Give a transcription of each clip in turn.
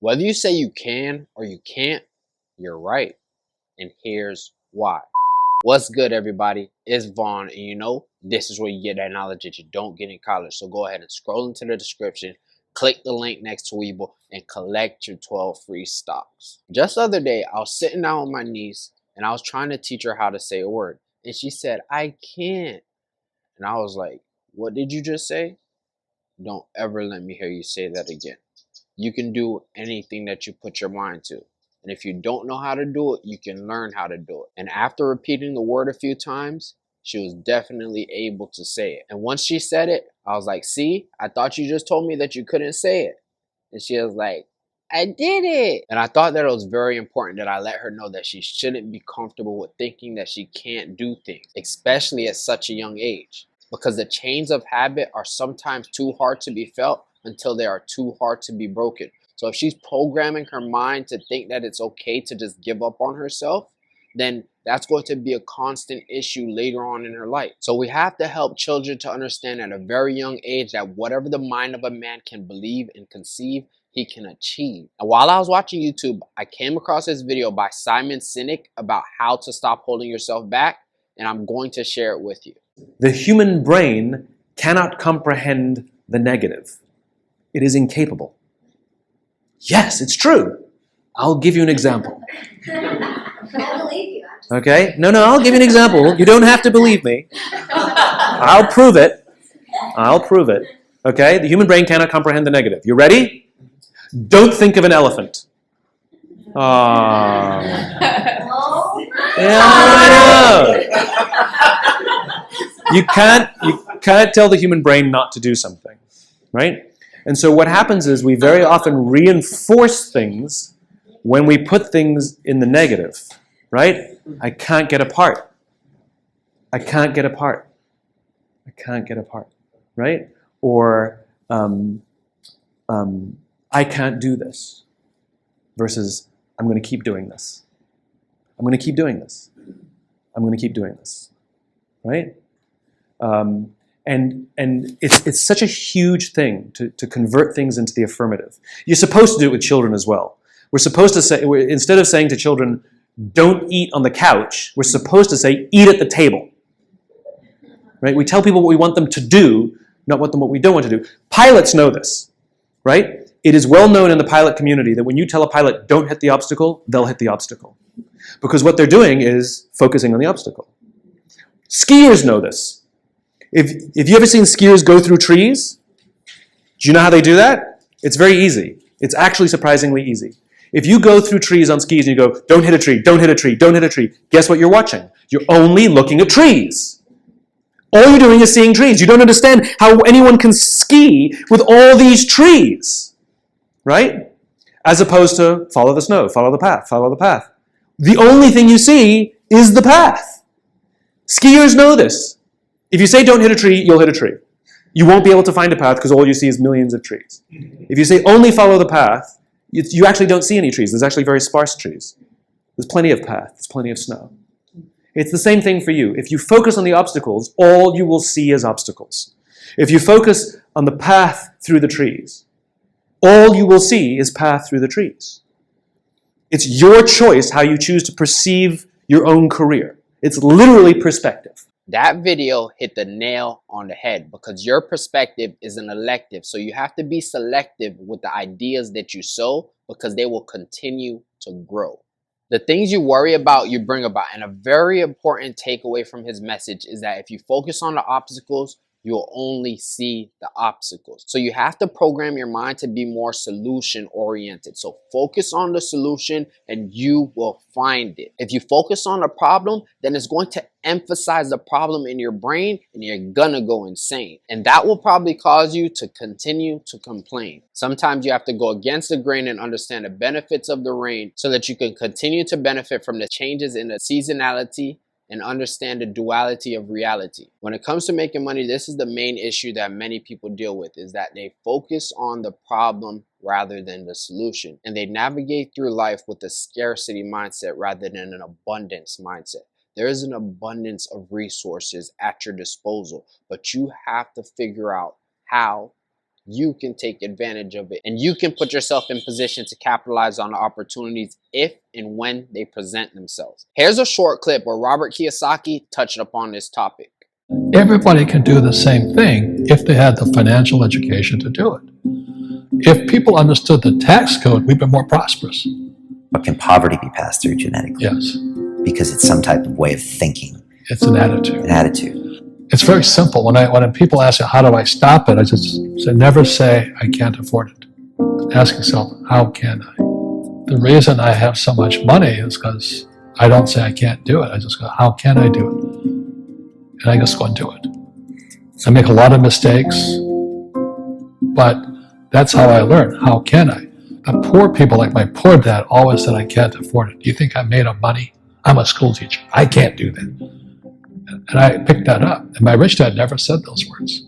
Whether you say you can or you can't, you're right. And here's why. What's good, everybody? It's Vaughn, and you know, this is where you get that knowledge that you don't get in college. So go ahead and scroll into the description, click the link next to Weeble, and collect your 12 free stocks. Just the other day, I was sitting down with my niece, and I was trying to teach her how to say a word. And she said, I can't. And I was like, what did you just say? Don't ever let me hear you say that again. You can do anything that you put your mind to. And if you don't know how to do it, you can learn how to do it. And after repeating the word a few times, she was definitely able to say it. And once she said it, I was like, see, I thought you just told me that you couldn't say it. And she was like, I did it. And I thought that it was very important that I let her know that she shouldn't be comfortable with thinking that she can't do things, especially at such a young age. Because the chains of habit are sometimes too hard to be felt until they are too hard to be broken. So if she's programming her mind to think that it's okay to just give up on herself, then that's going to be a constant issue later on in her life. So we have to help children to understand at a very young age that whatever the mind of a man can believe and conceive, he can achieve. And while I was watching YouTube, I came across this video by Simon Sinek about how to stop holding yourself back, and I'm going to share it with you. The human brain cannot comprehend the negative. It is incapable. Yes, it's true. I'll give you an example. I believe you. Okay? No, I'll give you an example. You don't have to believe me. I'll prove it. Okay? The human brain cannot comprehend the negative. You ready? Don't think of an elephant. Oh. Yeah, I know. You can't tell the human brain not to do something, right? And so what happens is we very often reinforce things when we put things in the negative, right? I can't get apart. I can't get apart. I can't get apart, right? Or I can't do this versus I'm going to keep doing this. I'm going to keep doing this. I'm going to keep doing this, right? And it's such a huge thing to convert things into the affirmative. You're supposed to do it with children as well. We're supposed to say, instead of saying to children, don't eat on the couch, we're supposed to say, eat at the table. Right? We tell people what we want them to do, not what we don't want to do. Pilots know this, right? It is well known in the pilot community that when you tell a pilot, don't hit the obstacle, they'll hit the obstacle. Because what they're doing is focusing on the obstacle. Skiers know this. If you ever seen skiers go through trees, do you know how they do that? It's very easy. It's actually surprisingly easy. If you go through trees on skis and you go, don't hit a tree, don't hit a tree, don't hit a tree, guess what you're watching? You're only looking at trees. All you're doing is seeing trees. You don't understand how anyone can ski with all these trees, right? As opposed to follow the snow, follow the path, follow the path. The only thing you see is the path. Skiers know this. If you say don't hit a tree, you'll hit a tree. You won't be able to find a path because all you see is millions of trees. If you say only follow the path, you actually don't see any trees. There's actually very sparse trees. There's plenty of path. There's plenty of snow. It's the same thing for you. If you focus on the obstacles, all you will see is obstacles. If you focus on the path through the trees, all you will see is path through the trees. It's your choice how you choose to perceive your own career. It's literally perspective. That video hit the nail on the head because your perspective is an elective. So you have to be selective with the ideas that you sow because they will continue to grow. The things you worry about, you bring about. And a very important takeaway from his message is that if you focus on the obstacles, you'll only see the obstacles. So you have to program your mind to be more solution oriented. So focus on the solution and you will find it. If you focus on the problem, then it's going to emphasize the problem in your brain and you're gonna go insane. And that will probably cause you to continue to complain. Sometimes you have to go against the grain and understand the benefits of the rain so that you can continue to benefit from the changes in the seasonality and understand the duality of reality. When it comes to making money, this is the main issue that many people deal with, is that they focus on the problem rather than the solution. And they navigate through life with a scarcity mindset rather than an abundance mindset. There is an abundance of resources at your disposal, but you have to figure out how you can take advantage of it, and you can put yourself in position to capitalize on the opportunities if and when they present themselves. Here's a short clip where Robert Kiyosaki touched upon this topic. Everybody can do the same thing if they had the financial education to do it. If people understood the tax code, we'd be more prosperous. But can poverty be passed through genetically? Yes. Because it's some type of way of thinking. It's an attitude. An attitude. It's very simple. When people ask me, how do I stop it? I just say, never say, I can't afford it. Ask yourself, how can I? The reason I have so much money is because I don't say I can't do it. I just go, how can I do it? And I just go and do it. I make a lot of mistakes, but that's how I learn. How can I? The poor people, like my poor dad, always said, I can't afford it. Do you think I'm made of money? I'm a school teacher. I can't do that. And I picked that up. And my rich dad never said those words.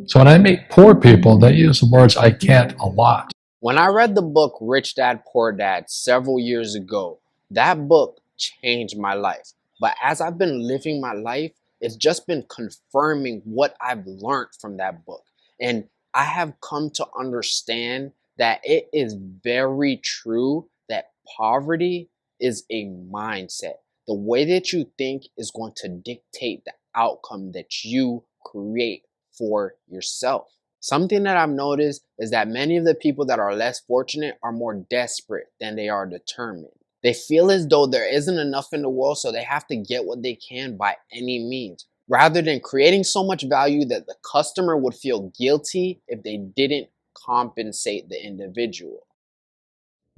So when I meet poor people, they use the words I can't a lot. When I read the book Rich Dad Poor Dad several years ago, that book changed my life. But as I've been living my life, it's just been confirming what I've learned from that book. And I have come to understand that it is very true that poverty is a mindset. The way that you think is going to dictate the outcome that you create for yourself. Something that I've noticed is that many of the people that are less fortunate are more desperate than they are determined. They feel as though there isn't enough in the world, so they have to get what they can by any means, rather than creating so much value that the customer would feel guilty if they didn't compensate the individual.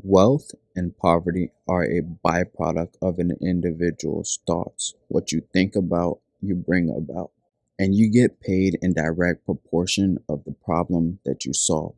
Wealth and poverty are a byproduct of an individual's thoughts. What you think about, you bring about. And you get paid in direct proportion of the problem that you solve.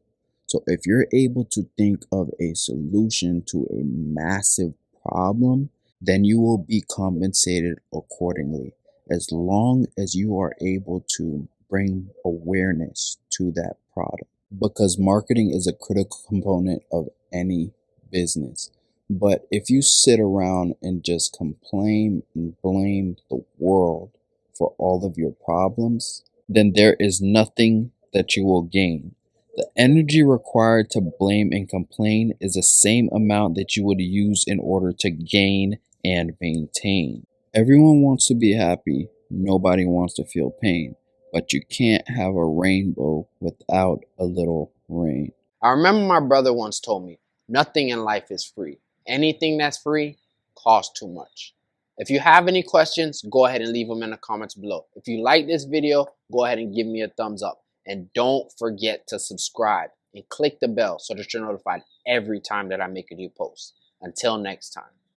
So if you're able to think of a solution to a massive problem, then you will be compensated accordingly, as long as you are able to bring awareness to that product. Because marketing is a critical component of any business. But if you sit around and just complain and blame the world for all of your problems, then there is nothing that you will gain. The energy required to blame and complain is the same amount that you would use in order to gain and maintain. Everyone wants to be happy. Nobody wants to feel pain. But you can't have a rainbow without a little rain. I remember my brother once told me, nothing in life is free. Anything that's free costs too much. If you have any questions, go ahead and leave them in the comments below. If you like this video, go ahead and give me a thumbs up. And don't forget to subscribe and click the bell so that you're notified every time that I make a new post. Until next time.